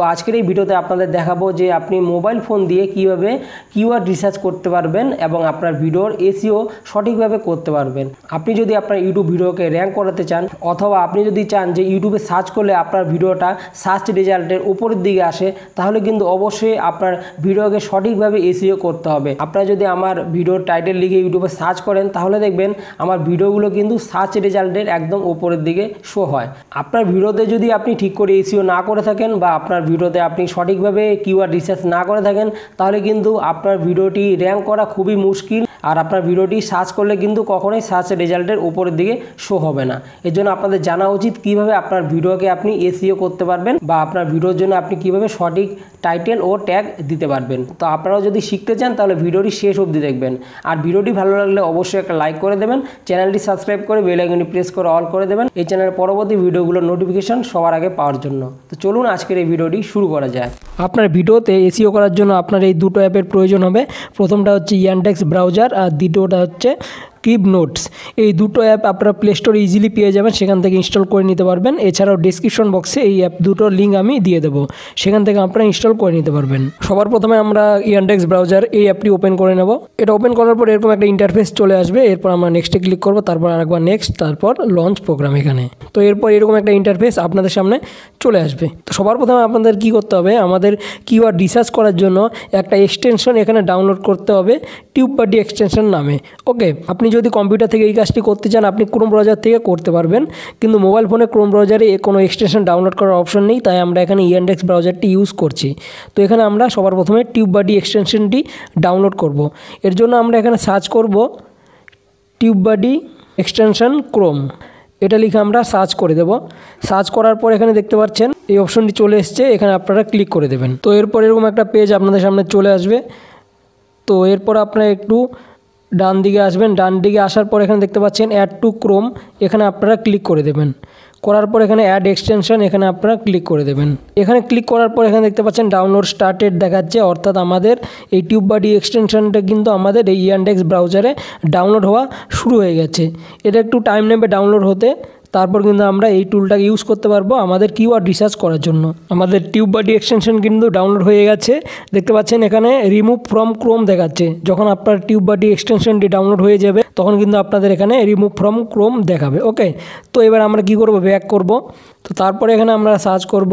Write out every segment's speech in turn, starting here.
তো আজকের এই ভিডিওতে আপনাদের দেখাবো যে আপনি মোবাইল ফোন দিয়ে কিভাবে কিওয়ার্ড রিসার্চ করতে পারবেন এবং আপনার ভিডিওর এসইও সঠিকভাবে করতে পারবেন। আপনি যদি আপনার ইউটিউব ভিডিওকে র্যাঙ্ক করাতে চান অথবা আপনি যদি চান যে ইউটিউবে সার্চ করলে আপনার ভিডিওটা সার্চ রেজাল্টের উপরের দিকে আসে, তাহলে কিন্তু অবশ্যই আপনার ভিডিওকে সঠিকভাবে এসইও করতে হবে। আপনারা যদি আমার ভিডিওর টাইটেল লিখে ইউটিউবে সার্চ করেন তাহলে দেখবেন আমার ভিডিওগুলো কিন্তু সার্চ রেজাল্টের একদম উপরের দিকে শো হয়। আপনার ভিডিওতে যদি আপনি ঠিক করে এসইও না করে থাকেন বা আপনার ভিডিওতে আপনি সঠিকভাবে কিওয়ার্ড রিসার্চ না করে থাকেন, তাহলে কিন্তু আপনার ভিডিওটি র্যাঙ্ক করা খুবই মুশকিল। আর আপনার ভিডিওটি সার্চ করলে কিন্তু কখনোই সার্চ রেজাল্টের উপরের দিকে শো হবে না। এর জন্য আপনাদের জানা উচিত কিভাবে আপনার ভিডিওকে আপনি এসইও করতে পারবেন বা আপনার ভিডিওর জন্য আপনি কিভাবে সঠিক টাইটেল ও ট্যাগ দিতে পারবেন। তো আপনারাও যদি শিখতে চান তাহলে ভিডিওটি শেষ অবধি দেখবেন। আর ভিডিওটি ভালো লাগলে অবশ্যই একটা লাইক করে দেবেন, চ্যানেলটি সাবস্ক্রাইব করে বেল আইকনটি প্রেস করে অল করে দেবেন এই চ্যানেলের পরবর্তী ভিডিওগুলোর নোটিফিকেশন সবার আগে পাওয়ার জন্য। তো চলুন আজকের এই ভিডিওটি শুরু করা যায়। আপনার ভিডিওতে এসইও করার জন্য আপনার এই দুটো অ্যাপের প্রয়োজন হবে। প্রথমটা হচ্ছে ইয়ানডেক্স ব্রাউজার আর দ্বিতীয়টা হচ্ছে ক্লিপ নোটস। এই দুটো অ্যাপ আপনারা প্লে স্টোরে ইজিলি পেয়ে যাবেন, সেখান থেকে ইনস্টল করে নিতে পারবেন। এছাড়াও ডিসক্রিপশন বক্সে এই অ্যাপ দুটোর লিঙ্ক আমি দিয়ে দেবো, সেখান থেকে আপনারা ইনস্টল করে নিতে পারবেন। সবার প্রথমে আমরা ইয়ানডেক্স ব্রাউজার এই অ্যাপটি ওপেন করে নেব। এটা ওপেন করার পর এরকম একটা ইন্টারফেস চলে আসবে। এরপর আমরা নেক্সটে ক্লিক করব, তারপর আরেকবার নেক্সট, তারপর লঞ্চ প্রোগ্রাম এখানে। তো এরপর এরকম একটা ইন্টারফেস আপনাদের সামনে চলে আসবে। তো সবার প্রথমে আপনাদের কি করতে হবে, আমাদের কিওয়ার্ড রিসার্চ করার জন্য একটা এক্সটেনশন এখানে ডাউনলোড করতে হবে, টিউববাডি এক্সটেনশন নামে। ওকে, আপনি যদি কম্পিউটার থেকে এই কাজটি করতে চান আপনি ক্রোম ব্রাউজার থেকে করতে পারবেন, কিন্তু মোবাইল ফোনে ক্রোম ব্রাউজারে কোনো এক্সটেনশন ডাউনলোড করার অপশন নেই, তাই আমরা এখানে ইয়ানডেক্স ব্রাউজারটি ইউজ করছি। তো এখানে আমরা সবার প্রথমে টিউববাডি এক্সটেনশনটি ডাউনলোড করব। এর জন্য আমরা এখানে সার্চ করব টিউববাডি এক্সটেনশন ক্রোম, এটা লিখে আমরা সার্চ করে দেব। সার্চ করার পর এখানে দেখতে পাচ্ছেন এই অপশনটি চলে এসছে, এখানে আপনারা ক্লিক করে দেবেন। তো এরপর এরকম একটা পেজ আপনাদের সামনে চলে আসবে। তো এরপর আপনারা একটু ডান দিকে আসবেন, ডান দিকে আসার পর এখানে দেখতে পাচ্ছেন অ্যাড টু ক্রোম, এখানে আপনারা ক্লিক করে দেবেন। করার পর এখানে অ্যাড এক্সটেনশন, এখানে আপনারা ক্লিক করে দেবেন। এখানে ক্লিক করার পর এখানে দেখতে পাচ্ছেন ডাউনলোড স্টার্টেড দেখাচ্ছে, অর্থাৎ আমাদের এই টিউববাডি এক্সটেনশনটা কিন্তু আমাদের এই ইয়ানডেক্স ব্রাউজারে ডাউনলোড হওয়া শুরু হয়ে গেছে। এটা একটু টাইম নেবে ডাউনলোড হতে, তারপর কিন্তু আমরা এই টুলটাকে ইউজ করতে পারবো আমাদের কিওয়ার্ড রিসার্চ করার জন্য। আমাদের টিউববাডি এক্সটেনশন কিন্তু ডাউনলোড হয়ে গেছে, দেখতে পাচ্ছেন এখানে রিমুভ ফ্রম ক্রোম দেখাচ্ছে। যখন আপনার টিউববাডি এক্সটেনশনটি ডাউনলোড হয়ে যাবে তখন কিন্তু আপনাদের এখানে রিমুভ ফ্রম ক্রোম দেখাবে। ওকে, তো এবার আমরা কি করব, ব্যাক করব। তো তারপরে এখানে আমরা সার্চ করব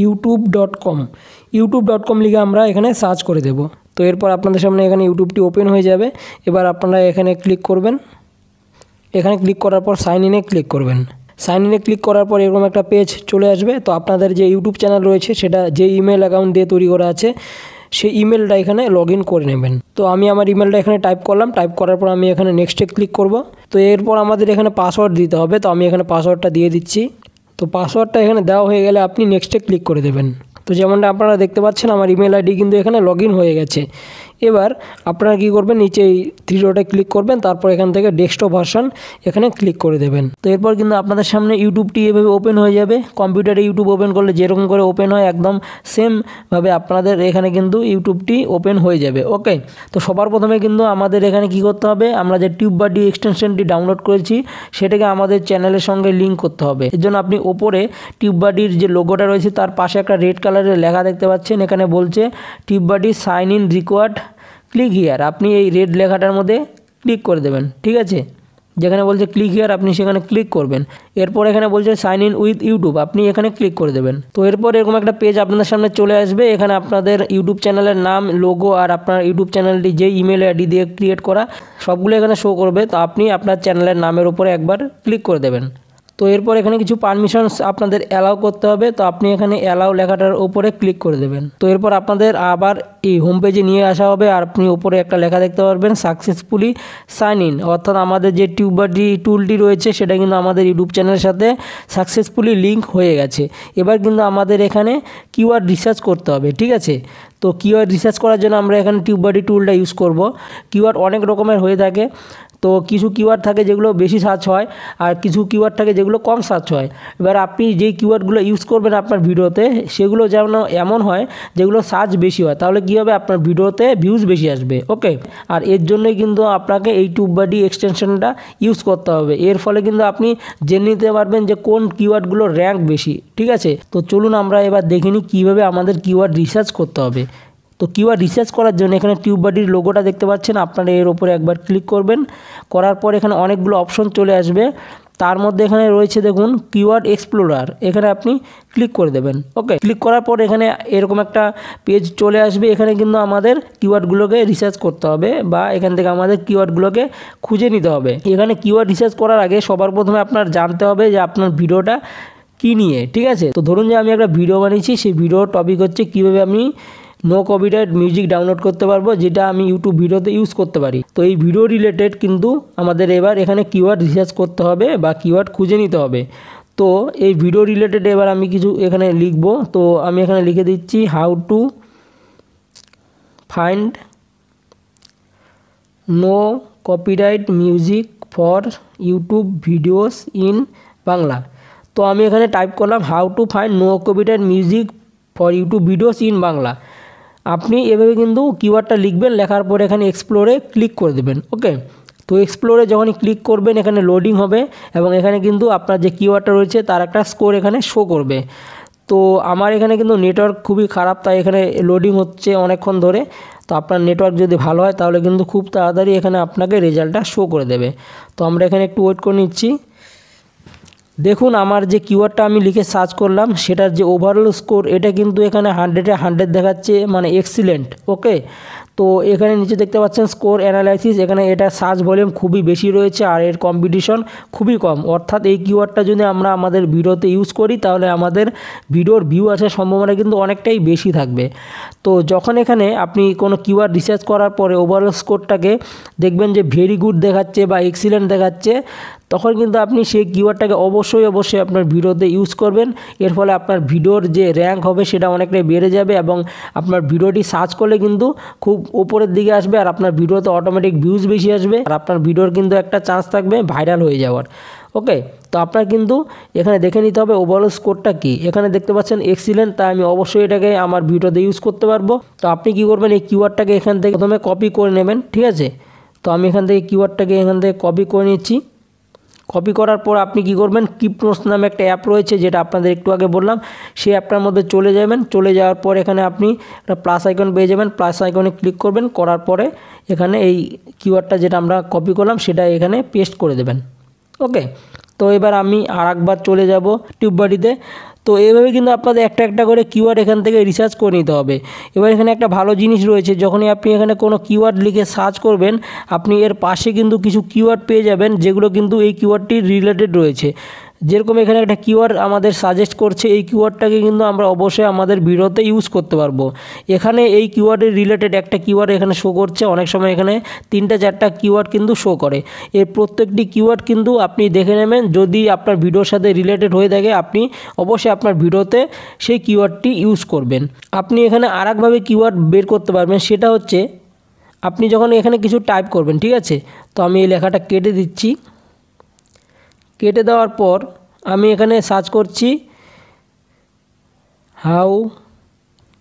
youtube.com, youtube.com লিখে আমরা এখানে সার্চ করে দেব। তো এরপর আপনাদের সামনে এখানে ইউটিউবটি ওপেন হয়ে যাবে। এবার আপনারা এখানে ক্লিক করবেন, এখানে ক্লিক করার পর সাইন ইনে ক্লিক করবেন। সাইন ইনে ক্লিক করার পর এরকম একটা পেজ চলে আসবে। তো আপনাদের যে ইউটিউব চ্যানেল রয়েছে সেটা যে ইমেল অ্যাকাউন্ট দিয়ে তৈরি করা আছে সেই ইমেলটা এখানে লগ ইন করে নেবেন। তো আমি আমার ইমেলটা এখানে টাইপ করলাম, টাইপ করার পর আমি এখানে নেক্সটে ক্লিক করব। তো এরপর আমাদের এখানে পাসওয়ার্ড দিতে হবে, তো আমি এখানে পাসওয়ার্ডটা দিয়ে দিচ্ছি। তো পাসওয়ার্ডটা এখানে দেওয়া হয়ে গেলে আপনি নেক্সটে ক্লিক করে দেবেন। তো যেমনটা আপনারা দেখতে পাচ্ছেন আমার ইমেল আইডি কিন্তু এখানে লগ ইন হয়ে গেছে। এবার আপনারা কী করবেন, নিচে এই থ্রি ডটে ক্লিক করবেন, তারপর এখান থেকে ডেস্কটপ ভার্সন এখানে ক্লিক করে দেবেন। তো এরপর কিন্তু আপনাদের সামনে ইউটিউবটি এভাবে ওপেন হয়ে যাবে। কম্পিউটারে ইউটিউব ওপেন করলে যেরকম করে ওপেন হয় একদম সেমভাবে আপনাদের এখানে কিন্তু ইউটিউবটি ওপেন হয়ে যাবে। ওকে, তো সবার প্রথমে কিন্তু আমাদের এখানে কি করতে হবে, আমরা যে টিউববাডি এক্সটেনশনটি ডাউনলোড করেছি সেটাকে আমাদের চ্যানেলের সঙ্গে লিঙ্ক করতে হবে। এর জন্য আপনি ওপরে টিউববাডির যে লোগোটা রয়েছে তার পাশে একটা রেড কালারের লেখা দেখতে পাচ্ছেন, এখানে বলছে TubeBuddy sign in required, click here. আপনি এই রেড লেখাটার মধ্যে ক্লিক করে দেবেন, ঠিক আছে। যেখানে বলছে ক্লিক হিয়ার আপনি সেখানে ক্লিক করবেন। এরপর এখানে বলছে সাইন ইন উইথ ইউটিউব, আপনি এখানে ক্লিক করে দেবেন। তো এরপর এরকম একটা পেজ আপনাদের সামনে চলে আসবে। এখানে আপনাদের ইউটিউব চ্যানেলের নাম, লোগো আর আপনার ইউটিউব চ্যানেলটি যে ইমেল আইডি দিয়ে ক্রিয়েট করা সবগুলো এখানে শো করবে। তো আপনি আপনার চ্যানেলের নামের উপরে একবার ক্লিক করে দেবেন। তো এরপর এখানে কিছু পারমিশনস আপনাদের অ্যালাউ করতে হবে, তো আপনি এখানে অ্যালাউ লেখাটার উপরে ক্লিক করে দেবেন। তো এরপর আপনাদের আবার এই হোম পেজে নিয়ে আসা হবে আর আপনি উপরে একটা লেখা দেখতে পারবেন সাকসেসফুলি সাইন ইন, অর্থাৎ আমাদের যে টিউববাডি টুলটি রয়েছে সেটা কিন্তু আমাদের ইউটিউব চ্যানেলের সাথে সাকসেসফুলি লিঙ্ক হয়ে গেছে। এবার কিন্তু আমাদের এখানে কিওয়ার্ড রিসার্চ করতে হবে, ঠিক আছে। তো কিওয়ার্ড রিসার্চ করার জন্য আমরা এখানে টিউববাডি টুলটা ইউজ করব। কিওয়ার্ড অনেক রকমের হয়ে থাকে, তো কিছু কিওয়ার্ড থাকে যেগুলো বেশি সার্চ হয় আর কিছু কিওয়ার্ড থাকে যেগুলো কম সার্চ হয়। এবার আপনি যেই কিওয়ার্ডগুলো ইউজ করবেন আপনার ভিডিওতে সেগুলো যেমন এমন হয় যেগুলো সার্চ বেশি হয়, তাহলে কী হবে আপনার ভিডিওতে ভিউজ বেশি আসবে। ওকে, আর এর জন্যই কিন্তু আপনাকে এই টিউববাডি এক্সটেনশনটা ইউজ করতে হবে। এর ফলে কিন্তু আপনি জেনে নিতে পারবেন যে কোন কিওয়ার্ডগুলো র্যাঙ্ক বেশি। ঠিক আছে, তো চলুন আমরা এবার দেখে নিই কীভাবে আমাদের কিওয়ার্ড রিসার্চ করতে হবে। তো কিওয়ার্ড রিসার্চ করার জন্য এখানে টিউববাডির লোগোটা দেখতে পাচ্ছেন, আপনারা এর উপরে একবার ক্লিক করবেন। করার পর এখানে অনেকগুলো অপশন চলে আসবে, তার মধ্যে এখানে রয়েছে দেখুন কিওয়ার্ড এক্সপ্লোরার, এখানে আপনি ক্লিক করে দেবেন। ওকে, ক্লিক করার পর এখানে এরকম একটা পেজ চলে আসবে। এখানে কিন্তু আমাদের কিওয়ার্ডগুলোকে রিসার্চ করতে হবে বা এখান থেকে আমাদের কিওয়ার্ডগুলোকে খুঁজে নিতে হবে। এখানে কিওয়ার্ড রিসার্চ করার আগে সবার প্রথমে আপনার জানতে হবে যে আপনার ভিডিওটা কী নিয়ে। ঠিক আছে, তো ধরুন যে আমি একটা ভিডিও বানিয়েছি, সেই ভিডিওর টপিক হচ্ছে কীভাবে আমি নো কপিরাইট মিউজিক ডাউনলোড করতে পারবো, যেটা আমি ইউটিউব ভিডিওতে ইউজ করতে পারি। তো এই ভিডিও রিলেটেড কিন্তু আমাদের এবার এখানে কিওয়ার্ড রিসার্চ করতে হবে বা কিওয়ার্ড খুঁজে নিতে হবে। তো এই ভিডিও রিলেটেড এবার আমি কিছু এখানে লিখব। তো আমি এখানে লিখে দিচ্ছি how to find no copyright music for YouTube videos in Bangla. তো আমি এখানে টাইপ করলাম how to find no copyright music for YouTube videos in Bangla. আপনি এভাবে কিন্তু কিওয়ার্ডটা লিখবেন, লেখার পরে এখানে এক্সপ্লোরে ক্লিক করে দেবেন। ওকে, তো এক্সপ্লোরে যখনই ক্লিক করবেন এখানে লোডিং হবে এবং এখানে কিন্তু আপনার যে কিওয়ার্ডটা রয়েছে তার একটা স্কোর এখানে শো করবে। তো আমার এখানে কিন্তু নেটওয়ার্ক খুবই খারাপ, তাই এখানে লোডিং হচ্ছে অনেকক্ষণ ধরে। তো আপনার নেটওয়ার্ক যদি ভালো হয় তাহলে কিন্তু খুব তাড়াতাড়ি এখানে আপনাকে রেজাল্টটা শো করে দেবে। তো আমরা এখানে একটু ওয়েট করে নিচ্ছি। দেখুন আমার যে কিওয়ার্ডটা আমি লিখে সার্চ করলাম সেটার যে ওভারঅল স্কোর এটা কিন্তু এখানে 100-এ 100 দেখাচ্ছে, মানে এক্সিলেন্ট। ওকে, তো এখানে নিচে দেখতে পাচ্ছেন স্কোর অ্যানালাইসিস, এখানে এটা সার্চ ভলিউম খুবই বেশি রয়েছে আর এর কম্পিটিশন খুবই কম। অর্থাৎ এই কিওয়ার্ডটা যদি আমরা আমাদের ভিডিওতে ইউজ করি তাহলে আমাদের ভিডিওর ভিউ আসার সম্ভাবনা কিন্তু অনেকটাই বেশি থাকবে। তো যখন এখানে আপনি কোনো কিওয়ার্ড রিসার্চ করার পরে ওভারঅল স্কোরটাকে দেখবেন যে ভেরি গুড দেখাচ্ছে বা এক্সিলেন্ট দেখাচ্ছে, তখন কিন্তু আপনি সেই কিওয়ার্ডটাকে অবশ্যই আপনার ভিডিওতে ইউজ করবেন। এর ফলে আপনার ভিডিওর যে র্যাঙ্ক হবে সেটা অনেকটাই বেড়ে যাবে এবং আপনার ভিডিওটি সার্চ করলে কিন্তু খুব উপরের দিকে আসবে আর আপনার ভিডিওতে অটোমেটিক ভিউজ বেশি আসবে আর আপনার ভিডিওর কিন্তু একটা চান্স থাকবে ভাইরাল হয়ে যাওয়ার। ওকে, তো আপনার কিন্তু এখানে দেখে নিতে হবে ওভারঅল স্কোরটা কী। এখানে দেখতে পাচ্ছেন এক্সিলেন্ট, তাই আমি অবশ্যই এটাকে আমার ভিডিওতে ইউজ করতে পারবো। তো আপনি কী করবেন, এই কিওয়ার্ডটাকে এখান থেকে প্রথমে কপি করে নেবেন। ঠিক আছে, তো আমি এখান থেকে কিওয়ার্ডটাকে এখান থেকে কপি করে নিচ্ছি। কপি করার পর আপনি কি করবেন, কিপ নোটস নামে একটা অ্যাপ রয়েছে যেটা আপনাদের একটু আগে বললাম, সেই অ্যাপটার মধ্যে চলে যাবেন। চলে যাওয়ার পর এখানে আপনি একটা প্লাস আইকন পেয়ে যাবেন, প্লাস আইকনে ক্লিক করবেন। করার পরে এখানে এই কিওয়ার্ডটা যেটা আমরা কপি করলাম সেটা এখানে পেস্ট করে দেবেন। ওকে, তো এবার আমি আরেকবার চলে যাব টিউববাডিতে। তো এইভাবে কিন্তু আপনাদের একটা একটা করে কিওয়ার্ড এখান থেকে রিসার্চ করে নিতে হবে। এবার এখানে একটা ভালো জিনিস রয়েছে, যখনই আপনি এখানে কোনো কিওয়ার্ড লিখে সার্চ করবেন আপনি এর পাশে কিন্তু কিছু কিওয়ার্ড পেয়ে যাবেন যেগুলো কিন্তু এই কিওয়ার্ডটির রিলেটেড রয়েছে। যেরকম এখানে একটা কিওয়ার্ড আমাদের সাজেস্ট করছে, এই কিওয়ার্ডটাকে কিন্তু আমরা অবশ্যই আমাদের ভিডিওতে ইউজ করতে পারবো। এখানে এই কিওয়ার্ডের রিলেটেড একটা কিওয়ার্ড এখানে শো করছে, অনেক সময় এখানে 3-4টা কিওয়ার্ড কিন্তু শো করে। এর প্রত্যেকটি কিওয়ার্ড কিন্তু আপনি দেখে নেবেন, যদি আপনার ভিডিওর সাথে রিলেটেড হয়ে থাকে আপনি অবশ্যই আপনার ভিডিওতে সেই কিওয়ার্ডটি ইউজ করবেন। আপনি এখানে আরেকভাবে কিওয়ার্ড বের করতে পারবেন, সেটা হচ্ছে আপনি যখন এখানে কিছু টাইপ করবেন। ঠিক আছে, তো আমি এই লেখাটা কেটে দিচ্ছি। কেটে দেওয়ার পর আমি এখানে সার্চ করছি how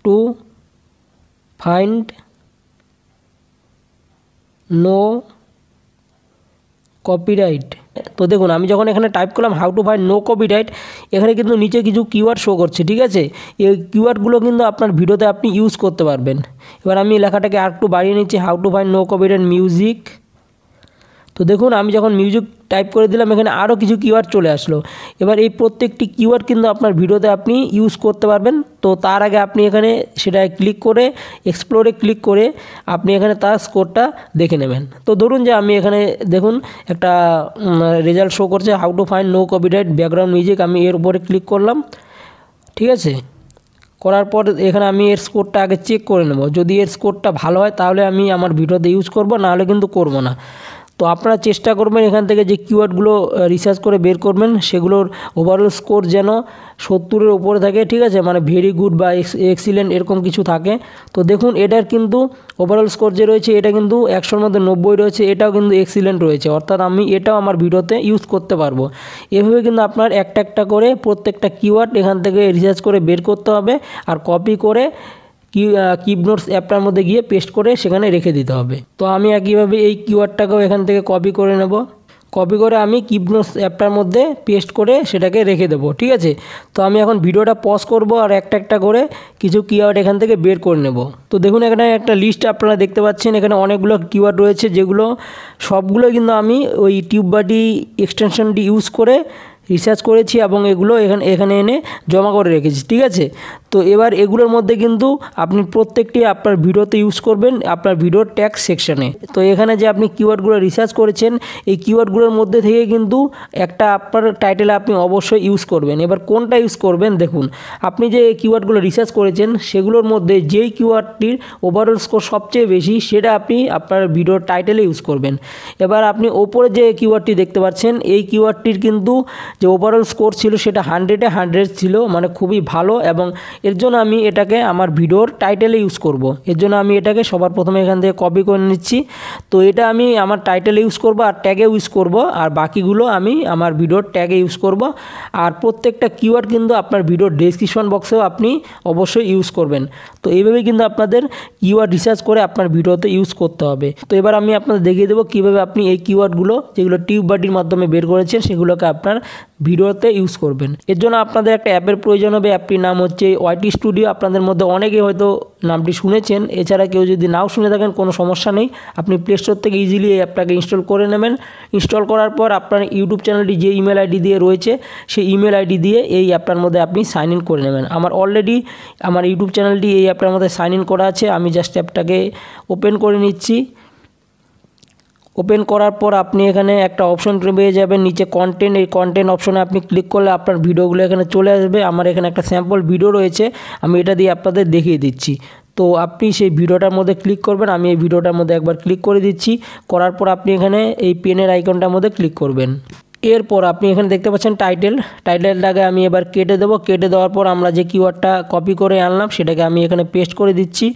to find no copyright. তো দেখুন আমি যখন এখানে টাইপ করলাম how to find no copyright, এখানে কিন্তু নিচে কিছু কিওয়ার্ড শো করছে। ঠিক আছে, এই কিওয়ার্ডগুলো কিন্তু আপনার ভিডিওতে আপনি ইউজ করতে পারবেন। এবার আমি লেখাটাকে আর একটু বাড়িয়ে নিচ্ছি, how to find no copyright music. তো দেখুন আমি যখন মিউজিক টাইপ করে দিলাম এখানে আরও কিছু কিওয়ার্ড চলে আসলো। এবার এই প্রত্যেকটি কিওয়ার্ড কিন্তু আপনার ভিডিওতে আপনি ইউজ করতে পারবেন। তো তার আগে আপনি এখানে সেটা ক্লিক করে এক্সপ্লোরে ক্লিক করে আপনি এখানে তার স্কোরটা দেখে নেবেন। তো ধরুন যে আমি এখানে দেখুন একটা রেজাল্ট শো করছে how to find no copyright background music, আমি এর উপরে ক্লিক করলাম। ঠিক আছে, করার পর এখানে আমি এর স্কোরটা আগে চেক করে নেব, যদি এর স্কোরটা ভালো হয় তাহলে আমি আমার ভিডিওতে ইউজ করব, নাহলে কিন্তু করব না। তো আপনারা চেষ্টা করবেন এখান থেকে যে কিওয়ার্ডগুলো রিসার্চ করে বের করবেন সেগুলোর ওভারঅল স্কোর যেন 70-এর উপরে থাকে, ঠিক আছে, মানে ভেরি গুড বা এক্সিলেন্ট এরকম কিছু থাকে। তো দেখুন এটার কিন্তু ওভারঅল স্কোর যে রয়েছে এটা কিন্তু 100-র মধ্যে 90 রয়েছে, এটাও কিন্তু এক্সিলেন্ট রয়েছে, অর্থাৎ আমি এটাও আমার ভিডিওতে ইউজ করতে পারবো। এভাবে কিন্তু আপনার একটা একটা করে প্রত্যেকটা কিওয়ার্ড এখান থেকে রিসার্চ করে বের করতে হবে আর কপি করে কিপ নোটস অ্যাপটার মধ্যে গিয়ে পেস্ট করে সেখানে রেখে দিতে হবে। তো আমি একইভাবে এই কিওয়ার্ডটাকেও এখান থেকে কপি করে নেব, কপি করে আমি কিপ নোটস অ্যাপটার মধ্যে পেস্ট করে সেটাকে রেখে দেবো, ঠিক আছে। তো আমি এখন ভিডিওটা পজ করব আর একটা একটা করে কিছু কিওয়ার্ড এখান থেকে বের করে নেব। তো দেখুন এখানে একটা লিস্ট আপনারা দেখতে পাচ্ছেন, এখানে অনেকগুলো কিওয়ার্ড রয়েছে যেগুলো সবগুলো কিন্তু আমি ওই টিউববাডি এক্সটেনশনটি ইউজ করে রিসার্চ করেছি এবং এগুলো এখানে এনে জমা করে রেখেছি, ঠিক আছে। তো এবার এগুলোর মধ্যে কিন্তু আপনি প্রত্যেকটি আপনার ভিডিওতে ইউজ করবেন আপনার ভিডিওর ট্যাগ সেকশানে। তো এখানে যে আপনি কিওয়ার্ডগুলো রিসার্চ করেছেন এই কিওয়ার্ডগুলোর মধ্যে থেকে কিন্তু একটা আপনার টাইটেলে আপনি অবশ্যই ইউজ করবেন। এবার কোনটা ইউজ করবেন দেখুন, আপনি যে কিওয়ার্ডগুলো রিসার্চ করেছেন সেগুলোর মধ্যে যেই কিওয়ার্ডটির ওভারঅল স্কোর সবচেয়ে বেশি সেটা আপনি আপনার ভিডিওর টাইটেলে ইউজ করবেন। এবার আপনি ওপরে যে কিওয়ার্ডটি দেখতে পাচ্ছেন এই কিওয়ার্ডটির কিন্তু যে ওভারঅল স্কোর ছিল সেটা 100-এ 100 ছিল, মানে খুবই ভালো, এবং এর জন্য আমি এটাকে আমার ভিডিওর টাইটেলে ইউজ করব। এর জন্য আমি এটাকে সবার প্রথমে এখান থেকে কপি করে নিচ্ছি। তো এটা আমি আমার টাইটেলে ইউজ করব আর ট্যাগে ইউজ করব, আর বাকিগুলো আমি আমার ভিডিওর ট্যাগে ইউজ করব। আর প্রত্যেকটা কিওয়ার্ড কিন্তু আপনার ভিডিওর ডেসক্রিপশন বক্সেও আপনি অবশ্যই ইউজ করবেন। তো এইভাবেই কিন্তু আপনাদের কিওয়ার্ড রিসার্চ করে আপনার ভিডিওতে ইউজ করতে হবে। তো এবার আমি আপনাদের দেখিয়ে দেবো কীভাবে আপনি এই কিওয়ার্ডগুলো যেগুলো টিউববাডির মাধ্যমে বের করেছেন সেগুলোকে আপনার ভিডিওতে ইউজ করবেন। এর জন্য আপনাদের একটা অ্যাপের প্রয়োজন হবে, অ্যাপটির নাম হচ্ছে ওয়াইটি স্টুডিও। আপনাদের মধ্যে অনেকে হয়তো নামটি শুনেছেন, এছাড়া কেউ যদি নাও শুনে থাকেন কোনো সমস্যা নেই, আপনি প্লে স্টোর থেকে ইজিলি এই অ্যাপটাকে ইনস্টল করে নেবেন। ইনস্টল করার পর আপনার ইউটিউব চ্যানেলটি যে ইমেল আইডি দিয়ে রয়েছে সেই ইমেল আইডি দিয়ে এই অ্যাপটার মধ্যে আপনি সাইন ইন করে নেবেন। আমার অলরেডি আমার ইউটিউব চ্যানেলটি এই অ্যাপটার মধ্যে সাইন ইন করা আছে, আমি জাস্ট অ্যাপটাকে ওপেন করে নিচ্ছি। ওপেন করার পর আপনি এখানে একটা অপশন পেয়ে যাবেন নিচে কন্টেন্ট, এই কন্টেন্ট অপশনে আপনি ক্লিক করলে আপনার ভিডিওগুলো এখানে চলে আসবে। আমার এখানে একটা স্যাম্পল ভিডিও রয়েছে, আমি এটা দিয়ে আপনাদের দেখিয়ে দিচ্ছি। তো আপনি সেই ভিডিওটার মধ্যে ক্লিক করবেন, আমি এই ভিডিওটার মধ্যে একবার ক্লিক করে দিচ্ছি। করার পর আপনি এখানে এই পেনের আইকনটার মধ্যে ক্লিক করবেন। এরপর আপনি এখানে দেখতে পাচ্ছেন টাইটেলটাকে আমি এবার কেটে দেবো। কেটে দেওয়ার পর আমরা যে কিওয়ার্ডটা কপি করে আনলাম সেটাকে আমি এখানে পেস্ট করে দিচ্ছি।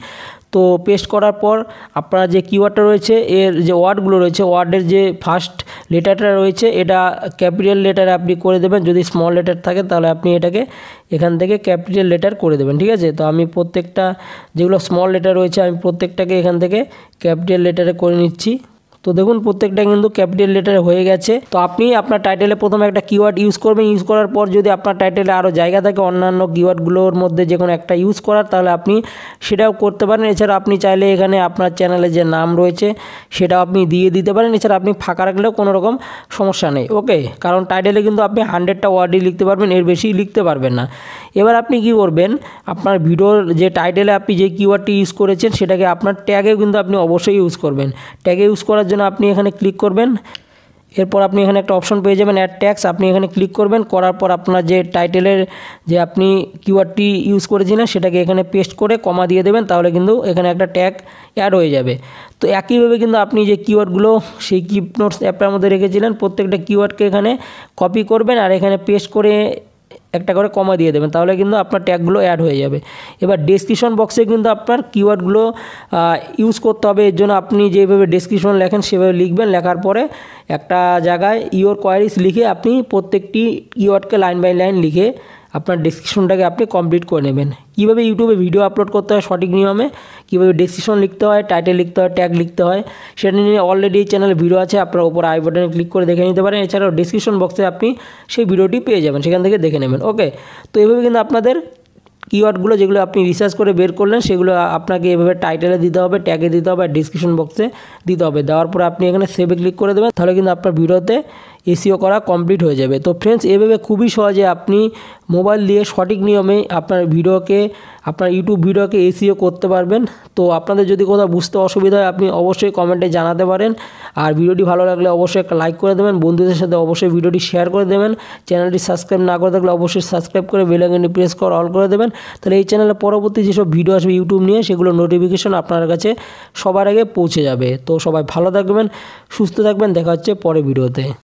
তো পেস্ট করার পর আপনার যে কিওয়ার্ডটা রয়েছে এর যে ওয়ার্ডগুলো রয়েছে ওয়ার্ডের যে ফার্স্ট লেটারটা রয়েছে এটা ক্যাপিটাল লেটারে আপনি করে দেবেন। যদি স্মল লেটার থাকে তাহলে আপনি এটাকে এখান থেকে ক্যাপিটাল লেটার করে দেবেন, ঠিক আছে। তো আমি প্রত্যেকটা যেগুলো স্মল লেটার রয়েছে আমি প্রত্যেকটাকে এখান থেকে ক্যাপিটাল লেটারে করে নিচ্ছি। তো দেখুন প্রত্যেকটা কিন্তু ক্যাপিটাল লেটারে হয়ে গেছে। তো আপনি আপনার টাইটেলে প্রথমে একটা কিওয়ার্ড ইউজ করবেন, ইউজ করার পর যদি আপনার টাইটেলে আরও জায়গা থাকে অন্যান্য কিওয়ার্ডগুলোর মধ্যে যে কোনো একটা ইউজ করার তাহলে আপনি সেটাও করতে পারেন। এছাড়া আপনি চাইলে এখানে আপনার চ্যানেলে যে নাম রয়েছে সেটাও আপনি দিয়ে দিতে পারেন। এছাড়া আপনি ফাঁকা রাখলেও কোনো রকম সমস্যা নেই, ওকে। কারণ টাইটেলে কিন্তু আপনি 100টা ওয়ার্ডই লিখতে পারবেন, এর বেশি লিখতে পারবেন না। এবার আপনি কি করবেন, আপনার ভিডিওর যে টাইটেলে আপনি যে কিওয়ার্ডটি ইউজ করেছেন সেটাকে আপনার ট্যাগেও কিন্তু আপনি অবশ্যই ইউজ করবেন। ট্যাগে ইউজ করার জন্য আপনি এখানে ক্লিক করবেন। এরপর আপনি এখানে একটা অপশন পেয়ে যাবেন অ্যাড ট্যাগস, আপনি এখানে ক্লিক করবেন। করার পর আপনার যে টাইটেলের যে আপনি কিওয়ার্ডটি ইউজ করেছিলেন সেটাকে এখানে পেস্ট করে কমা দিয়ে দেবেন, তাহলে কিন্তু এখানে একটা ট্যাগ অ্যাড হয়ে যাবে। তো একইভাবে কিন্তু আপনি যে কিওয়ার্ডগুলো সেই কিপ নোটস অ্যাপটার মধ্যে রেখেছিলেন প্রত্যেকটা কিওয়ার্ডকে এখানে কপি করবেন আর এখানে পেস্ট করে একটা করে কমা দিয়ে দেবেন, তাহলে কিন্তু আপনার ট্যাগগুলো অ্যাড হয়ে যাবে। এবার ডেসক্রিপশন বক্সে কিন্তু আপনার কিওয়ার্ডগুলো ইউজ করতে হবে। এর জন্য আপনি যেভাবে ডেসক্রিপশন লেখেন সেভাবে লিখবেন। লেখার পরে একটা জায়গায় ইওর কোয়ারিজ লিখে আপনি প্রত্যেকটি কিওয়ার্ডকে লাইন বাই লাইন লিখে আপনার ডেসক্রিপশনটাকে আপনি কমপ্লিট করে নেবেন। কীভাবে ইউটিউবে ভিডিও আপলোড করতে হয় সঠিক নিয়মে, কীভাবে ডেসক্রিপশন লিখতে হয়, টাইটেল লিখতে হয়, ট্যাগ লিখতে হয়, সেটা নিয়ে অলরেডি এই চ্যানেলে ভিডিও আছে, আপনার উপর আই বাটনে ক্লিক করে দেখে নিতে পারেন। এছাড়াও ডেসক্রিপশন বক্সে আপনি সেই ভিডিওটি পেয়ে যাবেন, সেখান থেকে দেখে নেবেন, ওকে। তো এইভাবে কিন্তু আপনাদের কিওয়ার্ডগুলো যেগুলো আপনি রিসার্চ করে বের করলেন সেগুলো আপনাকে এভাবে টাইটেলে দিতে হবে, ট্যাগে দিতে হবে আর ডিসক্রিপশন বক্সে দিতে হবে। দেওয়ার পরে আপনি এখানে সেভে ক্লিক করে দেবেন, তাহলে কিন্তু আপনার ভিডিওতে এসইও করা কমপ্লিট হয়ে যাবে। তো ফ্রেন্ডস, এভাবে খুবই সহজে আপনি মোবাইল দিয়ে সঠিক নিয়মে আপনার ইউটিউব ভিডিওকে এসইও করতে পারবেন। তো আপনাদের যদি কোথাও বুঝতে অসুবিধা হয় আপনি অবশ্যই কমেন্টে জানাতে পারেন। আর ভিডিওটি ভালো লাগলে অবশ্যই একটা লাইক করে দেবেন, বন্ধুদের সাথে অবশ্যই ভিডিওটি শেয়ার করে দেবেন। চ্যানেলটি সাবস্ক্রাইব না করে থাকলে অবশ্যই সাবস্ক্রাইব করে বেল আইকনটি প্রেস করে অল করে দেবেন। তাহলে এই চ্যানেলে পরবর্তী যেসব ভিডিও আসবে ইউটিউব নিয়ে সেগুলো নোটিফিকেশন আপনার কাছে সবার আগে পৌঁছে যাবে। তো সবাই ভালো থাকবেন, সুস্থ থাকবেন, দেখা হচ্ছে পরের ভিডিওতে।